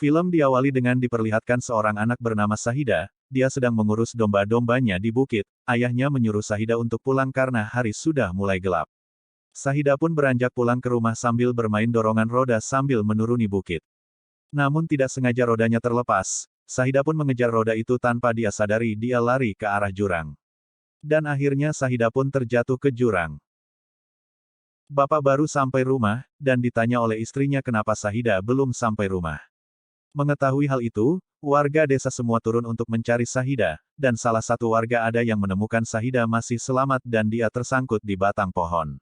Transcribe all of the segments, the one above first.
Film diawali dengan diperlihatkan seorang anak bernama Sahida, dia sedang mengurus domba-dombanya di bukit, ayahnya menyuruh Sahida untuk pulang karena hari sudah mulai gelap. Sahida pun beranjak pulang ke rumah sambil bermain dorongan roda sambil menuruni bukit. Namun tidak sengaja rodanya terlepas, Sahida pun mengejar roda itu tanpa dia sadari dia lari ke arah jurang. Dan akhirnya Sahida pun terjatuh ke jurang. Bapak baru sampai rumah, dan ditanya oleh istrinya kenapa Sahida belum sampai rumah. Mengetahui hal itu, warga desa semua turun untuk mencari Sahida, dan salah satu warga ada yang menemukan Sahida masih selamat dan dia tersangkut di batang pohon.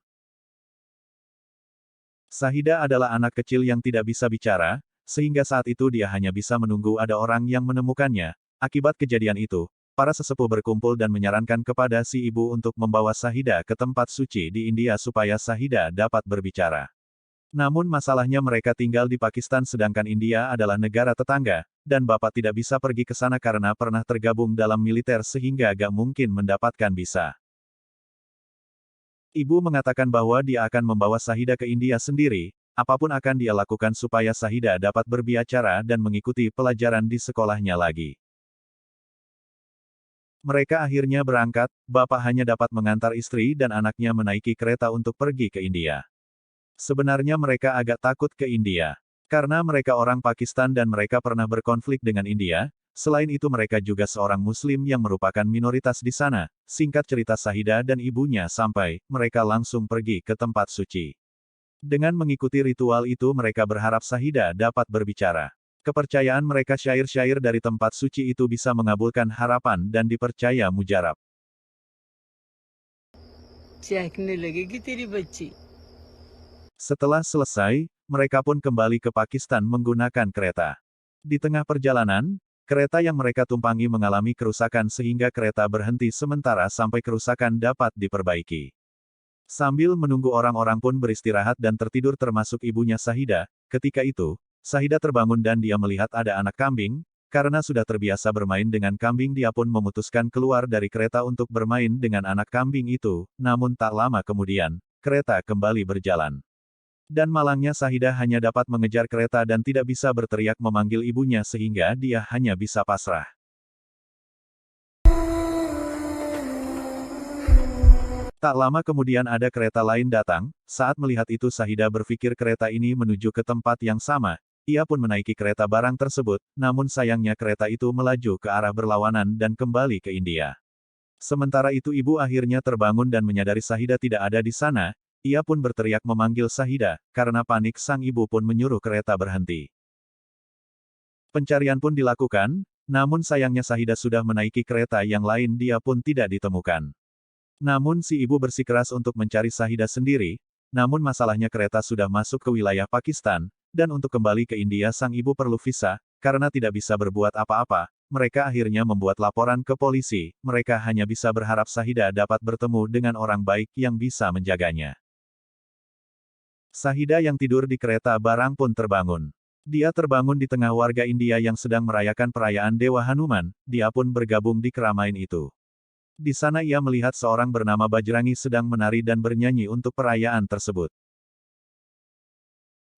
Sahida adalah anak kecil yang tidak bisa bicara, sehingga saat itu dia hanya bisa menunggu ada orang yang menemukannya. Akibat kejadian itu, para sesepuh berkumpul dan menyarankan kepada si ibu untuk membawa Sahida ke tempat suci di India supaya Sahida dapat berbicara. Namun masalahnya mereka tinggal di Pakistan sedangkan India adalah negara tetangga, dan bapak tidak bisa pergi ke sana karena pernah tergabung dalam militer sehingga gak mungkin mendapatkan visa. Ibu mengatakan bahwa dia akan membawa Sahida ke India sendiri, apapun akan dia lakukan supaya Sahida dapat berbicara dan mengikuti pelajaran di sekolahnya lagi. Mereka akhirnya berangkat, bapak hanya dapat mengantar istri dan anaknya menaiki kereta untuk pergi ke India. Sebenarnya mereka agak takut ke India. Karena mereka orang Pakistan dan mereka pernah berkonflik dengan India, selain itu mereka juga seorang Muslim yang merupakan minoritas di sana. Singkat cerita Sahida dan ibunya sampai, mereka langsung pergi ke tempat suci. Dengan mengikuti ritual itu mereka berharap Sahida dapat berbicara. Kepercayaan mereka syair-syair dari tempat suci itu bisa mengabulkan harapan dan dipercaya mujarab. चहकने लगेगी तेरी बच्ची। Setelah selesai, mereka pun kembali ke Pakistan menggunakan kereta. Di tengah perjalanan, kereta yang mereka tumpangi mengalami kerusakan sehingga kereta berhenti sementara sampai kerusakan dapat diperbaiki. Sambil menunggu orang-orang pun beristirahat dan tertidur termasuk ibunya Sahida, ketika itu, Sahida terbangun dan dia melihat ada anak kambing, karena sudah terbiasa bermain dengan kambing dia pun memutuskan keluar dari kereta untuk bermain dengan anak kambing itu, namun tak lama kemudian, kereta kembali berjalan. Dan malangnya Sahida hanya dapat mengejar kereta dan tidak bisa berteriak memanggil ibunya sehingga dia hanya bisa pasrah. Tak lama kemudian ada kereta lain datang, saat melihat itu Sahida berpikir kereta ini menuju ke tempat yang sama, ia pun menaiki kereta barang tersebut, namun sayangnya kereta itu melaju ke arah berlawanan dan kembali ke India. Sementara itu ibu akhirnya terbangun dan menyadari Sahida tidak ada di sana, ia pun berteriak memanggil Sahida, karena panik sang ibu pun menyuruh kereta berhenti. Pencarian pun dilakukan, namun sayangnya Sahida sudah menaiki kereta yang lain dia pun tidak ditemukan. Namun si ibu bersikeras untuk mencari Sahida sendiri, namun masalahnya kereta sudah masuk ke wilayah Pakistan, dan untuk kembali ke India sang ibu perlu visa, karena tidak bisa berbuat apa-apa, mereka akhirnya membuat laporan ke polisi, mereka hanya bisa berharap Sahida dapat bertemu dengan orang baik yang bisa menjaganya. Sahida yang tidur di kereta barang pun terbangun. Dia terbangun di tengah warga India yang sedang merayakan perayaan Dewa Hanuman, dia pun bergabung di keramaian itu. Di sana ia melihat seorang bernama Bajrangi sedang menari dan bernyanyi untuk perayaan tersebut.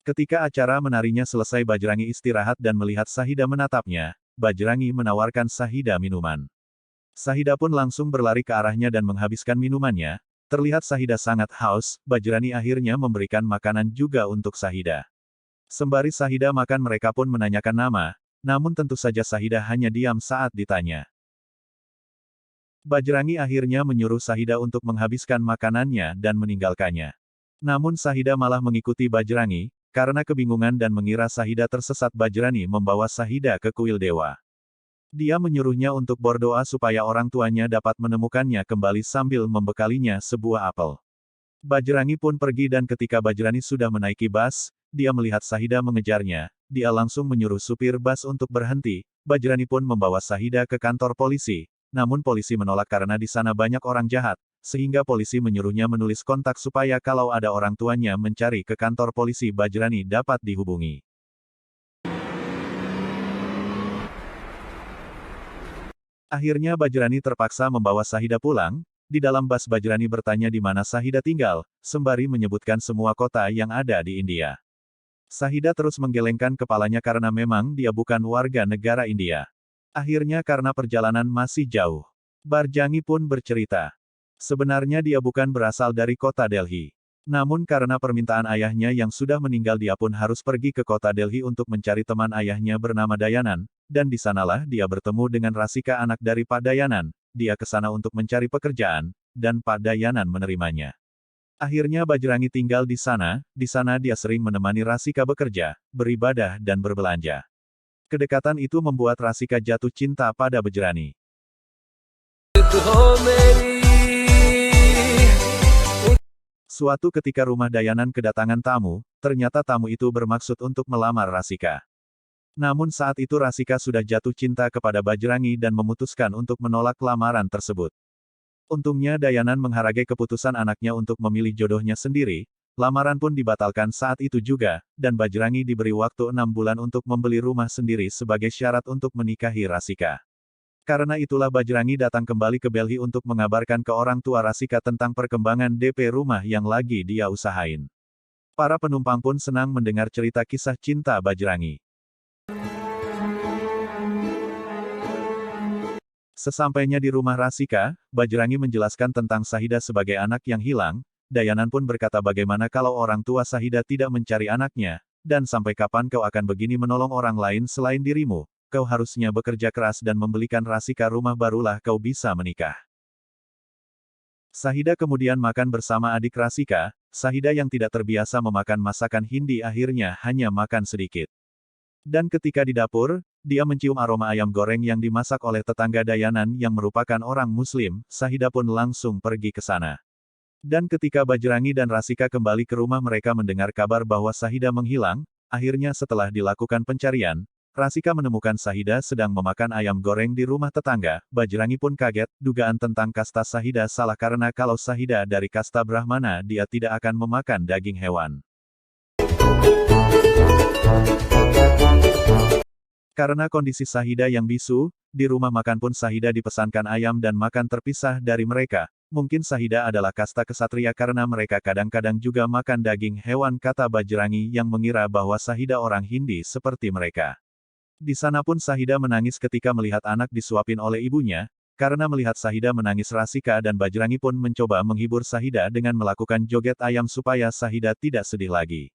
Ketika acara menarinya selesai Bajrangi istirahat dan melihat Sahida menatapnya, Bajrangi menawarkan Sahida minuman. Sahida pun langsung berlari ke arahnya dan menghabiskan minumannya. Terlihat Sahida sangat haus, Bajrani akhirnya memberikan makanan juga untuk Sahida. Sembari Sahida makan mereka pun menanyakan nama, namun tentu saja Sahida hanya diam saat ditanya. Bajrangi akhirnya menyuruh Sahida untuk menghabiskan makanannya dan meninggalkannya. Namun Sahida malah mengikuti Bajrangi, karena kebingungan dan mengira Sahida tersesat Bajrani membawa Sahida ke kuil dewa. Dia menyuruhnya untuk berdoa supaya orang tuanya dapat menemukannya kembali sambil membekalinya sebuah apel. Bajrangi pun pergi dan ketika Bajrani sudah menaiki bas, dia melihat Sahida mengejarnya, dia langsung menyuruh supir bas untuk berhenti, Bajrani pun membawa Sahida ke kantor polisi, namun polisi menolak karena di sana banyak orang jahat, sehingga polisi menyuruhnya menulis kontak supaya kalau ada orang tuanya mencari ke kantor polisi Bajrani dapat dihubungi. Akhirnya Bajrani terpaksa membawa Sahida pulang, di dalam bas Bajrani bertanya di mana Sahida tinggal, sembari menyebutkan semua kota yang ada di India. Sahida terus menggelengkan kepalanya karena memang dia bukan warga negara India. Akhirnya karena perjalanan masih jauh. Barjangi pun bercerita. Sebenarnya dia bukan berasal dari kota Delhi. Namun karena permintaan ayahnya yang sudah meninggal dia pun harus pergi ke kota Delhi untuk mencari teman ayahnya bernama Dayanan, dan di sanalah dia bertemu dengan Rasika anak dari Pak Dayanan. Dia ke sana untuk mencari pekerjaan, dan Pak Dayanan menerimanya. Akhirnya Bajrangi tinggal di sana dia sering menemani Rasika bekerja, beribadah dan berbelanja. Kedekatan itu membuat Rasika jatuh cinta pada Bajrani. Suatu ketika rumah Dayanan kedatangan tamu, ternyata tamu itu bermaksud untuk melamar Rasika. Namun saat itu Rasika sudah jatuh cinta kepada Bajrangi dan memutuskan untuk menolak lamaran tersebut. Untungnya Dayanan menghargai keputusan anaknya untuk memilih jodohnya sendiri, lamaran pun dibatalkan saat itu juga, dan Bajrangi diberi waktu 6 bulan untuk membeli rumah sendiri sebagai syarat untuk menikahi Rasika. Karena itulah Bajrangi datang kembali ke Delhi untuk mengabarkan ke orang tua Rasika tentang perkembangan DP rumah yang lagi dia usahain. Para penumpang pun senang mendengar cerita kisah cinta Bajrangi. Sesampainya di rumah Rasika, Bajrangi menjelaskan tentang Sahida sebagai anak yang hilang. Dayanan pun berkata bagaimana kalau orang tua Sahida tidak mencari anaknya, dan sampai kapan kau akan begini menolong orang lain selain dirimu, kau harusnya bekerja keras dan membelikan Rasika rumah barulah kau bisa menikah. Sahida kemudian makan bersama adik Rasika. Sahida yang tidak terbiasa memakan masakan Hindi akhirnya hanya makan sedikit. Dan ketika di dapur, dia mencium aroma ayam goreng yang dimasak oleh tetangga Dayanan yang merupakan orang Muslim. Sahida pun langsung pergi ke sana. Dan ketika Bajrangi dan Rasika kembali ke rumah mereka mendengar kabar bahwa Sahida menghilang. Akhirnya setelah dilakukan pencarian, Rasika menemukan Sahida sedang memakan ayam goreng di rumah tetangga. Bajrangi pun kaget, dugaan tentang kasta Sahida salah karena kalau Sahida dari kasta Brahmana dia tidak akan memakan daging hewan. Karena kondisi Sahida yang bisu, di rumah makan pun Sahida dipesankan ayam dan makan terpisah dari mereka. Mungkin Sahida adalah kasta kesatria karena mereka kadang-kadang juga makan daging hewan kata Bajrangi yang mengira bahwa Sahida orang Hindi seperti mereka. Di sana pun Sahida menangis ketika melihat anak disuapin oleh ibunya. Karena melihat Sahida menangis Rasika dan Bajrangi pun mencoba menghibur Sahida dengan melakukan joget ayam supaya Sahida tidak sedih lagi.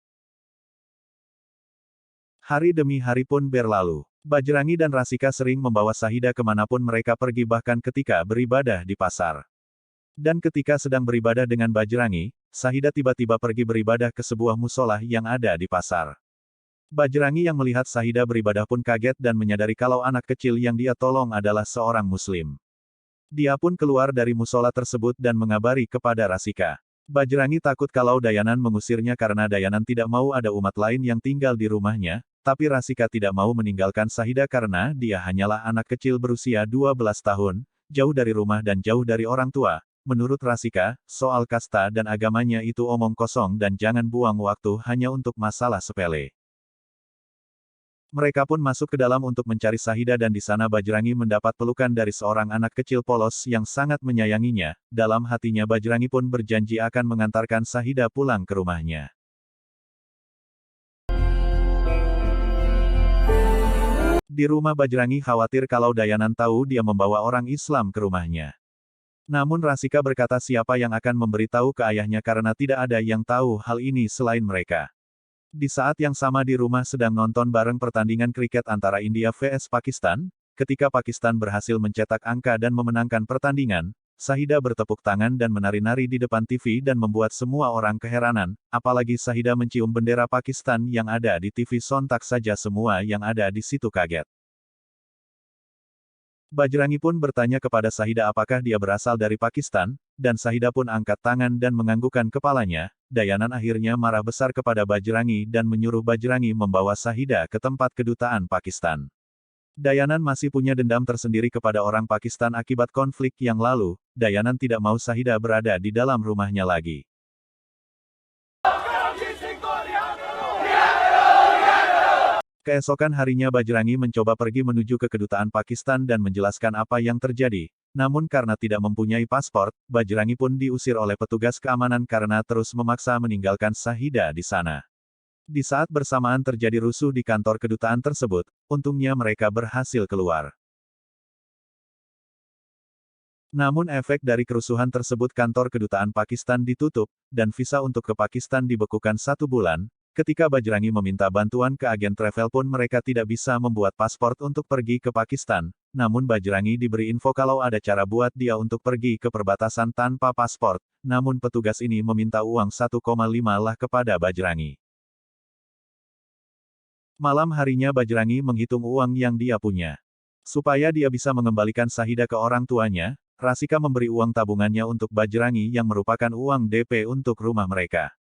Hari demi hari pun berlalu. Bajrangi dan Rasika sering membawa Sahida kemanapun mereka pergi bahkan ketika beribadah di pasar. Dan ketika sedang beribadah dengan Bajrangi, Sahida tiba-tiba pergi beribadah ke sebuah musola yang ada di pasar. Bajrangi yang melihat Sahida beribadah pun kaget dan menyadari kalau anak kecil yang dia tolong adalah seorang Muslim. Dia pun keluar dari musola tersebut dan mengabari kepada Rasika. Bajrangi takut kalau Dayanan mengusirnya karena Dayanan tidak mau ada umat lain yang tinggal di rumahnya. Tapi Rasika tidak mau meninggalkan Sahida karena dia hanyalah anak kecil berusia 12 tahun, jauh dari rumah dan jauh dari orang tua. Menurut Rasika, soal kasta dan agamanya itu omong kosong dan jangan buang waktu hanya untuk masalah sepele. Mereka pun masuk ke dalam untuk mencari Sahida dan di sana Bajrangi mendapat pelukan dari seorang anak kecil polos yang sangat menyayanginya. Dalam hatinya Bajrangi pun berjanji akan mengantarkan Sahida pulang ke rumahnya. Di rumah Bajrangi khawatir kalau Dayanan tahu dia membawa orang Islam ke rumahnya. Namun Rasika berkata siapa yang akan memberitahu ke ayahnya karena tidak ada yang tahu hal ini selain mereka. Di saat yang sama di rumah sedang nonton bareng pertandingan kriket antara India vs Pakistan, ketika Pakistan berhasil mencetak angka dan memenangkan pertandingan, Sahida bertepuk tangan dan menari-nari di depan TV dan membuat semua orang keheranan, apalagi Sahida mencium bendera Pakistan yang ada di TV sontak saja semua yang ada di situ kaget. Bajrangi pun bertanya kepada Sahida apakah dia berasal dari Pakistan, dan Sahida pun angkat tangan dan menganggukkan kepalanya. Dayanan akhirnya marah besar kepada Bajrangi dan menyuruh Bajrangi membawa Sahida ke tempat kedutaan Pakistan. Dayanan masih punya dendam tersendiri kepada orang Pakistan akibat konflik yang lalu. Dayanan tidak mau Sahida berada di dalam rumahnya lagi. Keesokan harinya Bajrangi mencoba pergi menuju ke kedutaan Pakistan dan menjelaskan apa yang terjadi. Namun karena tidak mempunyai paspor, Bajrangi pun diusir oleh petugas keamanan karena terus memaksa meninggalkan Sahida di sana. Di saat bersamaan terjadi rusuh di kantor kedutaan tersebut, untungnya mereka berhasil keluar. Namun efek dari kerusuhan tersebut kantor kedutaan Pakistan ditutup, dan visa untuk ke Pakistan dibekukan 1 bulan. Ketika Bajrangi meminta bantuan ke agen travel pun mereka tidak bisa membuat paspor untuk pergi ke Pakistan. Namun Bajrangi diberi info kalau ada cara buat dia untuk pergi ke perbatasan tanpa paspor. Namun petugas ini meminta uang 1,5 lah kepada Bajrangi. Malam harinya Bajrangi menghitung uang yang dia punya. Supaya dia bisa mengembalikan Sahida ke orang tuanya, Rasika memberi uang tabungannya untuk Bajrangi yang merupakan uang DP untuk rumah mereka.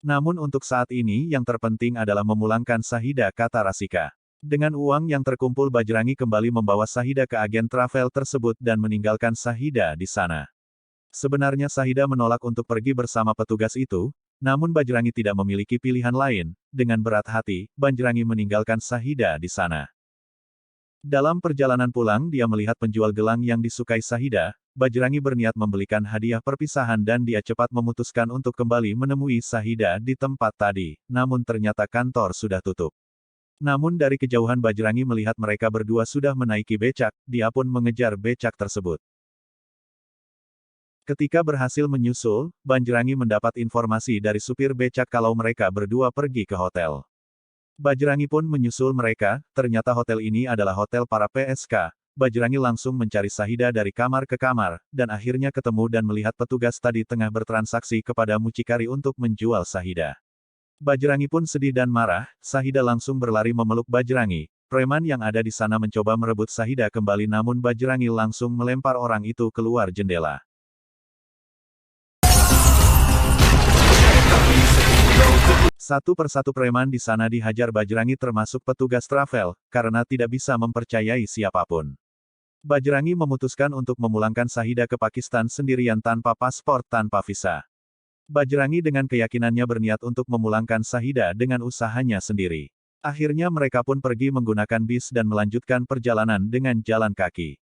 Namun untuk saat ini yang terpenting adalah memulangkan Sahida, kata Rasika. Dengan uang yang terkumpul Bajrangi kembali membawa Sahida ke agen travel tersebut dan meninggalkan Sahida di sana. Sebenarnya Sahida menolak untuk pergi bersama petugas itu, namun Bajrangi tidak memiliki pilihan lain. Dengan berat hati, Bajrangi meninggalkan Sahida di sana. Dalam perjalanan pulang dia melihat penjual gelang yang disukai Sahida. Bajrangi berniat membelikan hadiah perpisahan dan dia cepat memutuskan untuk kembali menemui Sahida di tempat tadi, namun ternyata kantor sudah tutup. Namun dari kejauhan Bajrangi melihat mereka berdua sudah menaiki becak, dia pun mengejar becak tersebut. Ketika berhasil menyusul, Bajrangi mendapat informasi dari supir becak kalau mereka berdua pergi ke hotel. Bajrangi pun menyusul mereka, ternyata hotel ini adalah hotel para PSK. Bajrangi langsung mencari Sahida dari kamar ke kamar, dan akhirnya ketemu dan melihat petugas tadi tengah bertransaksi kepada mucikari untuk menjual Sahida. Bajrangi pun sedih dan marah, Sahida langsung berlari memeluk Bajrangi. Preman yang ada di sana mencoba merebut Sahida kembali namun Bajrangi langsung melempar orang itu keluar jendela. Satu persatu preman di sana dihajar Bajrangi termasuk petugas travel, karena tidak bisa mempercayai siapapun. Bajrangi memutuskan untuk memulangkan Sahida ke Pakistan sendirian tanpa paspor, tanpa visa. Bajrangi dengan keyakinannya berniat untuk memulangkan Sahida dengan usahanya sendiri. Akhirnya mereka pun pergi menggunakan bis dan melanjutkan perjalanan dengan jalan kaki.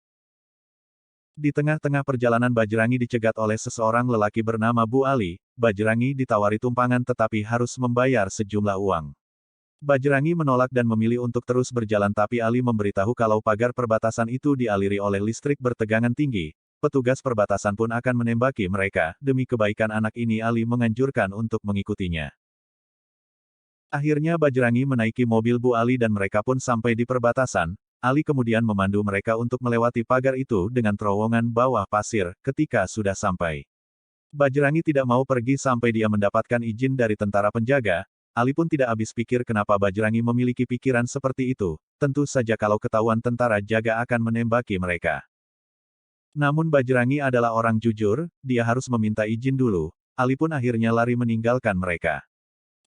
Di tengah-tengah perjalanan Bajrangi dicegat oleh seseorang lelaki bernama Bu Ali. Bajrangi ditawari tumpangan tetapi harus membayar sejumlah uang. Bajrangi menolak dan memilih untuk terus berjalan tapi Ali memberitahu kalau pagar perbatasan itu dialiri oleh listrik bertegangan tinggi. Petugas perbatasan pun akan menembaki mereka. Demi kebaikan anak ini Ali menganjurkan untuk mengikutinya. Akhirnya Bajrangi menaiki mobil Bu Ali dan mereka pun sampai di perbatasan. Ali kemudian memandu mereka untuk melewati pagar itu dengan terowongan bawah pasir. Ketika sudah sampai, Bajrangi tidak mau pergi sampai dia mendapatkan izin dari tentara penjaga. Ali pun tidak habis pikir kenapa Bajrangi memiliki pikiran seperti itu. Tentu saja kalau ketahuan tentara jaga akan menembaki mereka. Namun Bajrangi adalah orang jujur, dia harus meminta izin dulu. Ali pun akhirnya lari meninggalkan mereka.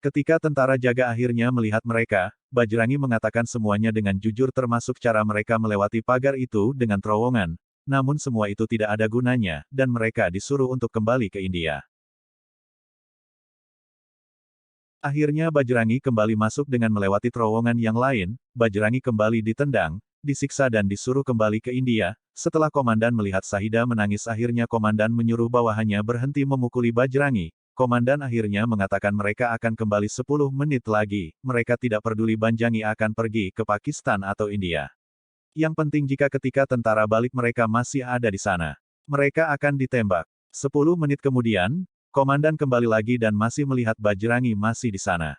Ketika tentara jaga akhirnya melihat mereka, Bajrangi mengatakan semuanya dengan jujur termasuk cara mereka melewati pagar itu dengan terowongan. Namun semua itu tidak ada gunanya, dan mereka disuruh untuk kembali ke India. Akhirnya Bajrangi kembali masuk dengan melewati terowongan yang lain. Bajrangi kembali ditendang, disiksa dan disuruh kembali ke India. Setelah komandan melihat Sahida menangis akhirnya komandan menyuruh bawahannya berhenti memukuli Bajrangi. Komandan akhirnya mengatakan mereka akan kembali 10 menit lagi. Mereka tidak peduli Bajrangi akan pergi ke Pakistan atau India. Yang penting jika ketika tentara balik mereka masih ada di sana, mereka akan ditembak. 10 menit kemudian, komandan kembali lagi dan masih melihat Bajrangi masih di sana.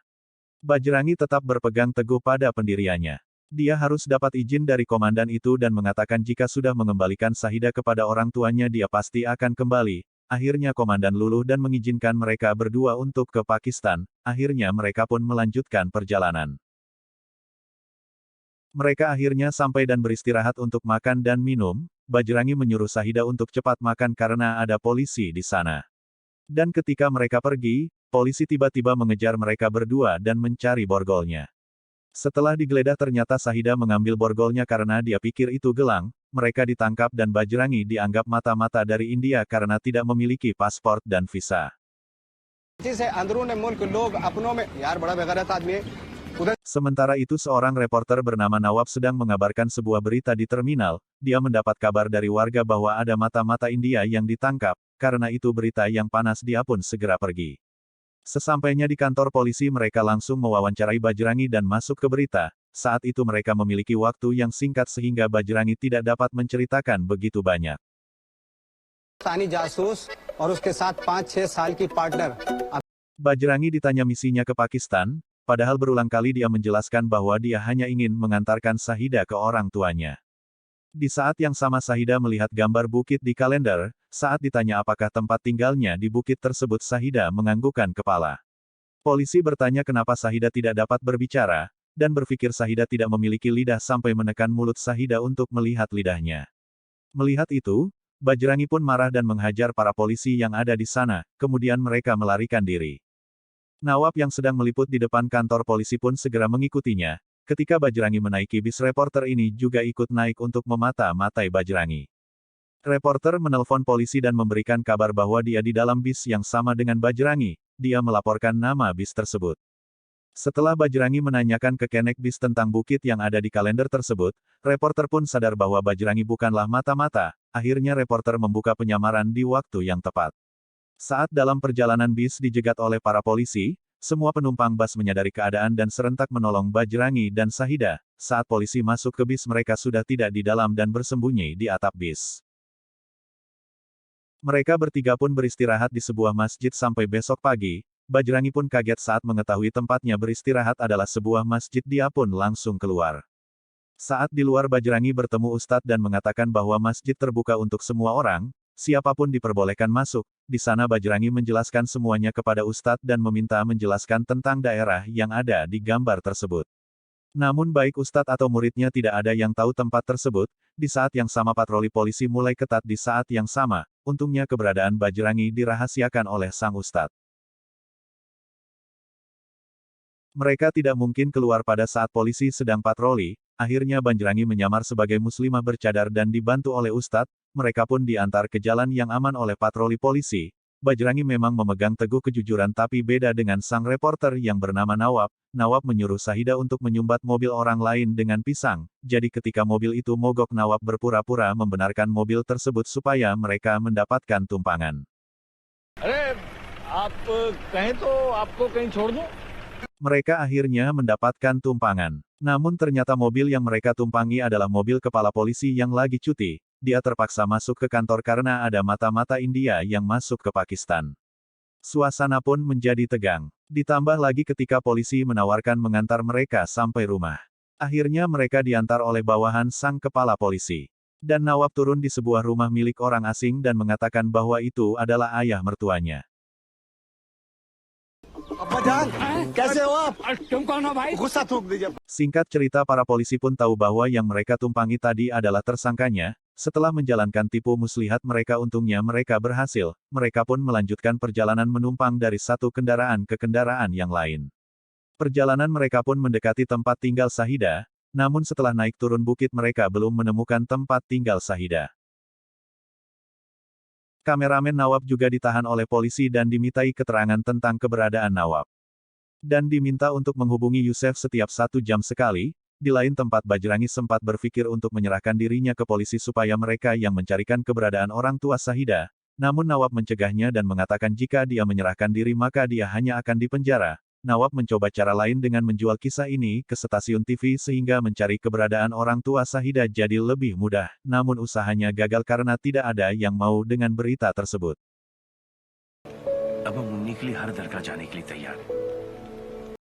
Bajrangi tetap berpegang teguh pada pendiriannya. Dia harus dapat izin dari komandan itu dan mengatakan jika sudah mengembalikan Sahida kepada orang tuanya dia pasti akan kembali. Akhirnya komandan luluh dan mengizinkan mereka berdua untuk ke Pakistan. Akhirnya mereka pun melanjutkan perjalanan. Mereka akhirnya sampai dan beristirahat untuk makan dan minum. Bajrangi menyuruh Sahida untuk cepat makan karena ada polisi di sana. Dan ketika mereka pergi, polisi tiba-tiba mengejar mereka berdua dan mencari borgolnya. Setelah digeledah ternyata Sahida mengambil borgolnya karena dia pikir itu gelang. Mereka ditangkap dan Bajrangi dianggap mata-mata dari India karena tidak memiliki paspor dan visa. Sementara itu seorang reporter bernama Nawab sedang mengabarkan sebuah berita di terminal. Dia mendapat kabar dari warga bahwa ada mata-mata India yang ditangkap. Karena itu berita yang panas dia pun segera pergi. Sesampainya di kantor polisi mereka langsung mewawancarai Bajrangi dan masuk ke berita. Saat itu mereka memiliki waktu yang singkat sehingga Bajrangi tidak dapat menceritakan begitu banyak. Pakistani जासूस और उसके साथ 5-6 साल की partner. Bajrangi ditanya misinya ke Pakistan, padahal berulang kali dia menjelaskan bahwa dia hanya ingin mengantarkan Shahida ke orang tuanya. Di saat yang sama Shahida melihat gambar bukit di kalender, saat ditanya apakah tempat tinggalnya di bukit tersebut Shahida menganggukkan kepala. Polisi bertanya kenapa Shahida tidak dapat berbicara, dan berpikir Shahida tidak memiliki lidah sampai menekan mulut Shahida untuk melihat lidahnya. Melihat itu, Bajrangi pun marah dan menghajar para polisi yang ada di sana, kemudian mereka melarikan diri. Nawab yang sedang meliput di depan kantor polisi pun segera mengikutinya. Ketika Bajrangi menaiki bis, reporter ini juga ikut naik untuk memata-matai Bajrangi. Reporter menelpon polisi dan memberikan kabar bahwa dia di dalam bis yang sama dengan Bajrangi. Dia melaporkan nama bis tersebut. Setelah Bajrangi menanyakan ke kenek bis tentang bukit yang ada di kalender tersebut, reporter pun sadar bahwa Bajrangi bukanlah mata-mata. Akhirnya reporter membuka penyamaran di waktu yang tepat. Saat dalam perjalanan bis dijegat oleh para polisi, semua penumpang bus menyadari keadaan dan serentak menolong Bajrangi dan Shahida. Saat polisi masuk ke bis mereka sudah tidak di dalam dan bersembunyi di atap bis. Mereka bertiga pun beristirahat di sebuah masjid sampai besok pagi. Bajrangi pun kaget saat mengetahui tempatnya beristirahat adalah sebuah masjid. Dia pun langsung keluar. Saat di luar Bajrangi bertemu Ustadz dan mengatakan bahwa masjid terbuka untuk semua orang, siapapun diperbolehkan masuk. Di sana Bajrangi menjelaskan semuanya kepada Ustadz dan meminta menjelaskan tentang daerah yang ada di gambar tersebut. Namun baik Ustadz atau muridnya tidak ada yang tahu tempat tersebut. Di saat yang sama patroli polisi mulai ketat di saat yang sama. Untungnya keberadaan Bajrangi dirahasiakan oleh sang Ustadz. Mereka tidak mungkin keluar pada saat polisi sedang patroli. Akhirnya Bajrangi menyamar sebagai muslimah bercadar dan dibantu oleh Ustadz. Mereka pun diantar ke jalan yang aman oleh patroli polisi. Bajrangi memang memegang teguh kejujuran tapi beda dengan sang reporter yang bernama Nawab. Nawab menyuruh Shahida untuk menyumbat mobil orang lain dengan pisang. Jadi ketika mobil itu mogok Nawab berpura-pura membenarkan mobil tersebut supaya mereka mendapatkan tumpangan. Mereka akhirnya mendapatkan tumpangan. Namun ternyata mobil yang mereka tumpangi adalah mobil kepala polisi yang lagi cuti. Dia terpaksa masuk ke kantor karena ada mata-mata India yang masuk ke Pakistan. Suasana pun menjadi tegang. Ditambah lagi ketika polisi menawarkan mengantar mereka sampai rumah. Akhirnya mereka diantar oleh bawahan sang kepala polisi. Dan Nawab turun di sebuah rumah milik orang asing dan mengatakan bahwa itu adalah ayah mertuanya. Singkat cerita para polisi pun tahu bahwa yang mereka tumpangi tadi adalah tersangkanya. Setelah menjalankan tipu muslihat mereka untungnya mereka berhasil. Mereka pun melanjutkan perjalanan menumpang dari satu kendaraan ke kendaraan yang lain. Perjalanan mereka pun mendekati tempat tinggal Shahida. Namun setelah naik turun bukit mereka belum menemukan tempat tinggal Shahida. Kameramen Nawab juga ditahan oleh polisi dan dimintai keterangan tentang keberadaan Nawab. Dan diminta untuk menghubungi Yusef setiap 1 jam sekali. Di lain tempat Bajrangi sempat berpikir untuk menyerahkan dirinya ke polisi supaya mereka yang mencarikan keberadaan orang tua Shahida. Namun Nawab mencegahnya dan mengatakan jika dia menyerahkan diri maka dia hanya akan dipenjara. Nawab mencoba cara lain dengan menjual kisah ini ke stasiun TV sehingga mencari keberadaan orang tua Shahida jadi lebih mudah. Namun usahanya gagal karena tidak ada yang mau dengan berita tersebut.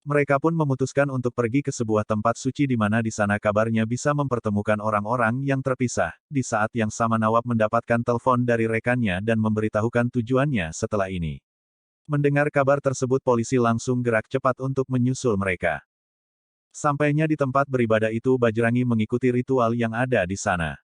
Mereka pun memutuskan untuk pergi ke sebuah tempat suci di mana di sana kabarnya bisa mempertemukan orang-orang yang terpisah. Di saat yang sama Nawab mendapatkan telepon dari rekannya dan memberitahukan tujuannya setelah ini. Mendengar kabar tersebut polisi langsung gerak cepat untuk menyusul mereka. Sampainya di tempat beribadah itu Bajrangi mengikuti ritual yang ada di sana.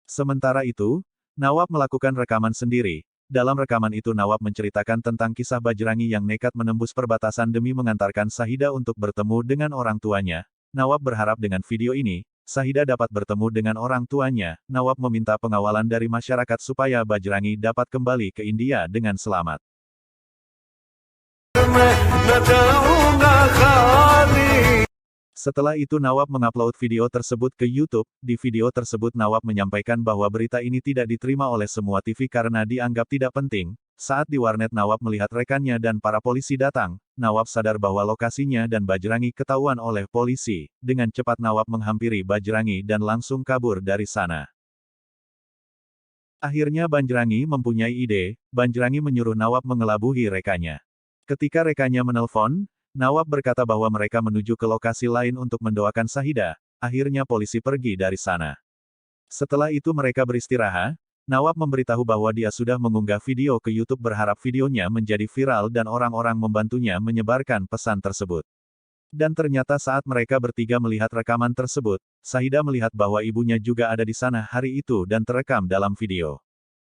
Sementara itu, Nawab melakukan rekaman sendiri. Dalam rekaman itu Nawab menceritakan tentang kisah Bajrangi yang nekat menembus perbatasan demi mengantarkan Shahida untuk bertemu dengan orang tuanya. Nawab berharap dengan video ini, Shahida dapat bertemu dengan orang tuanya. Nawab meminta pengawalan dari masyarakat supaya Bajrangi dapat kembali ke India dengan selamat. Setelah itu Nawab mengupload video tersebut ke YouTube. Di video tersebut Nawab menyampaikan bahwa berita ini tidak diterima oleh semua TV karena dianggap tidak penting. Saat di warnet Nawab melihat rekannya dan para polisi datang, Nawab sadar bahwa lokasinya dan Bajrangi ketahuan oleh polisi. Dengan cepat Nawab menghampiri Bajrangi dan langsung kabur dari sana. Akhirnya Bajrangi mempunyai ide. Bajrangi menyuruh Nawab mengelabui rekannya. Ketika rekannya menelpon, Nawab berkata bahwa mereka menuju ke lokasi lain untuk mendoakan Sahida. Akhirnya polisi pergi dari sana. Setelah itu mereka beristirahat. Nawab memberitahu bahwa dia sudah mengunggah video ke YouTube berharap videonya menjadi viral dan orang-orang membantunya menyebarkan pesan tersebut. Dan ternyata saat mereka bertiga melihat rekaman tersebut, Sahida melihat bahwa ibunya juga ada di sana hari itu dan terekam dalam video.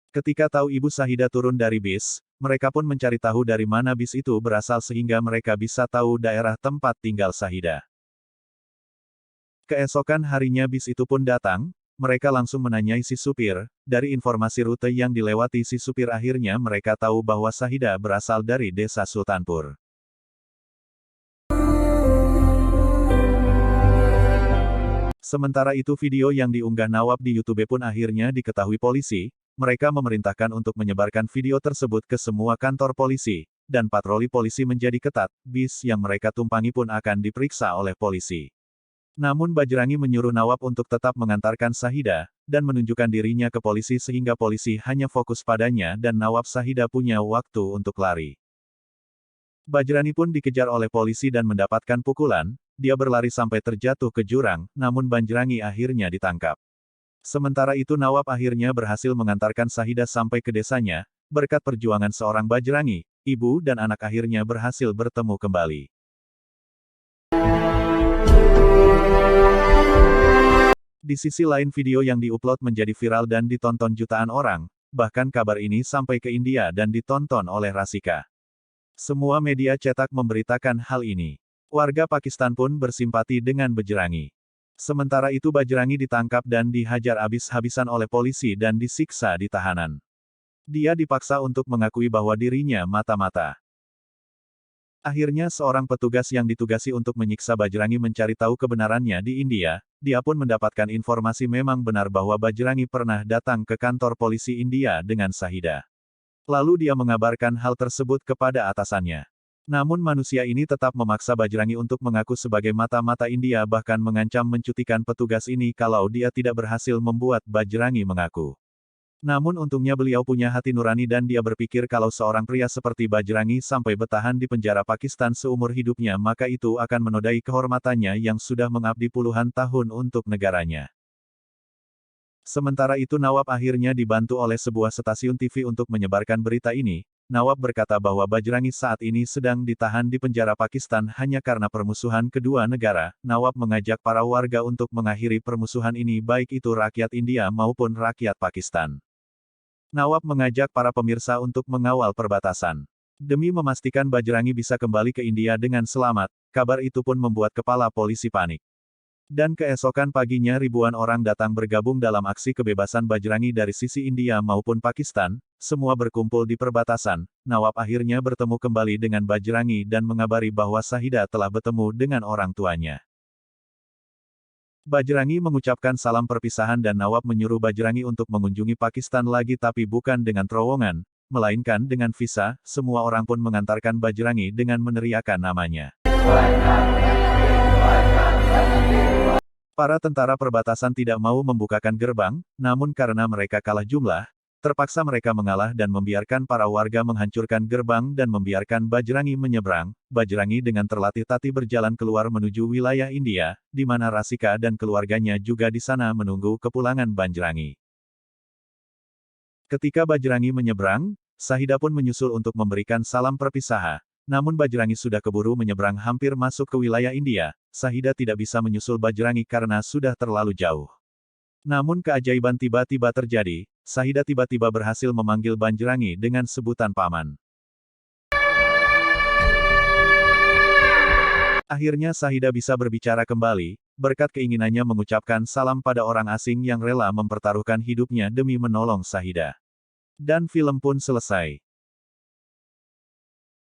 Ketika tahu ibu Sahida turun dari bis, mereka pun mencari tahu dari mana bis itu berasal sehingga mereka bisa tahu daerah tempat tinggal Sahida. Keesokan harinya bis itu pun datang, mereka langsung menanyai si supir. Dari informasi rute yang dilewati si supir akhirnya mereka tahu bahwa Sahida berasal dari desa Sultanpur. Sementara itu video yang diunggah Nawab di YouTube pun akhirnya diketahui polisi. Mereka memerintahkan untuk menyebarkan video tersebut ke semua kantor polisi, dan patroli polisi menjadi ketat. Bis yang mereka tumpangi pun akan diperiksa oleh polisi. Namun Bajrangi menyuruh Nawab untuk tetap mengantarkan Sahida, dan menunjukkan dirinya ke polisi sehingga polisi hanya fokus padanya dan Nawab Sahida punya waktu untuk lari. Bajrangi pun dikejar oleh polisi dan mendapatkan pukulan. Dia berlari sampai terjatuh ke jurang, namun Bajrangi akhirnya ditangkap. Sementara itu Nawab akhirnya berhasil mengantarkan Sahida sampai ke desanya. Berkat perjuangan seorang Bajrangi, ibu dan anak akhirnya berhasil bertemu kembali. Di sisi lain video yang diupload menjadi viral dan ditonton jutaan orang. Bahkan kabar ini sampai ke India dan ditonton oleh Rasika. Semua media cetak memberitakan hal ini. Warga Pakistan pun bersimpati dengan Bajrangi. Sementara itu Bajrangi ditangkap dan dihajar habis-habisan oleh polisi dan disiksa di tahanan. Dia dipaksa untuk mengakui bahwa dirinya mata-mata. Akhirnya seorang petugas yang ditugasi untuk menyiksa Bajrangi mencari tahu kebenarannya di India. Dia pun mendapatkan informasi memang benar bahwa Bajrangi pernah datang ke kantor polisi India dengan Sahida. Lalu dia mengabarkan hal tersebut kepada atasannya. Namun manusia ini tetap memaksa Bajrangi untuk mengaku sebagai mata-mata India bahkan mengancam mencutikan petugas ini kalau dia tidak berhasil membuat Bajrangi mengaku. Namun untungnya beliau punya hati nurani dan dia berpikir kalau seorang pria seperti Bajrangi sampai bertahan di penjara Pakistan seumur hidupnya maka itu akan menodai kehormatannya yang sudah mengabdi puluhan tahun untuk negaranya. Sementara itu Nawab akhirnya dibantu oleh sebuah stasiun TV untuk menyebarkan berita ini. Nawab berkata bahwa Bajrangi saat ini sedang ditahan di penjara Pakistan hanya karena permusuhan kedua negara. Nawab mengajak para warga untuk mengakhiri permusuhan ini baik itu rakyat India maupun rakyat Pakistan. Nawab mengajak para pemirsa untuk mengawal perbatasan. Demi memastikan Bajrangi bisa kembali ke India dengan selamat, kabar itu pun membuat kepala polisi panik. Dan keesokan paginya ribuan orang datang bergabung dalam aksi kebebasan Bajrangi dari sisi India maupun Pakistan, semua berkumpul di perbatasan. Nawab akhirnya bertemu kembali dengan Bajrangi dan mengabari bahwa Sahida telah bertemu dengan orang tuanya. Bajrangi mengucapkan salam perpisahan dan Nawab menyuruh Bajrangi untuk mengunjungi Pakistan lagi tapi bukan dengan terowongan, melainkan dengan visa. Semua orang pun mengantarkan Bajrangi dengan meneriakkan namanya. Para tentara perbatasan tidak mau membukakan gerbang, namun karena mereka kalah jumlah, terpaksa mereka mengalah dan membiarkan para warga menghancurkan gerbang dan membiarkan Bajrangi menyeberang. Bajrangi dengan terlatih-tatih berjalan keluar menuju wilayah India, di mana Rasika dan keluarganya juga di sana menunggu kepulangan Bajrangi. Ketika Bajrangi menyeberang, Sahida pun menyusul untuk memberikan salam perpisahan. Namun Bajrangi sudah keburu menyeberang hampir masuk ke wilayah India. Sahida tidak bisa menyusul Bajrangi karena sudah terlalu jauh. Namun keajaiban tiba-tiba terjadi. Sahida tiba-tiba berhasil memanggil Bajrangi dengan sebutan paman. Akhirnya Sahida bisa berbicara kembali, berkat keinginannya mengucapkan salam pada orang asing yang rela mempertaruhkan hidupnya demi menolong Sahida. Dan film pun selesai.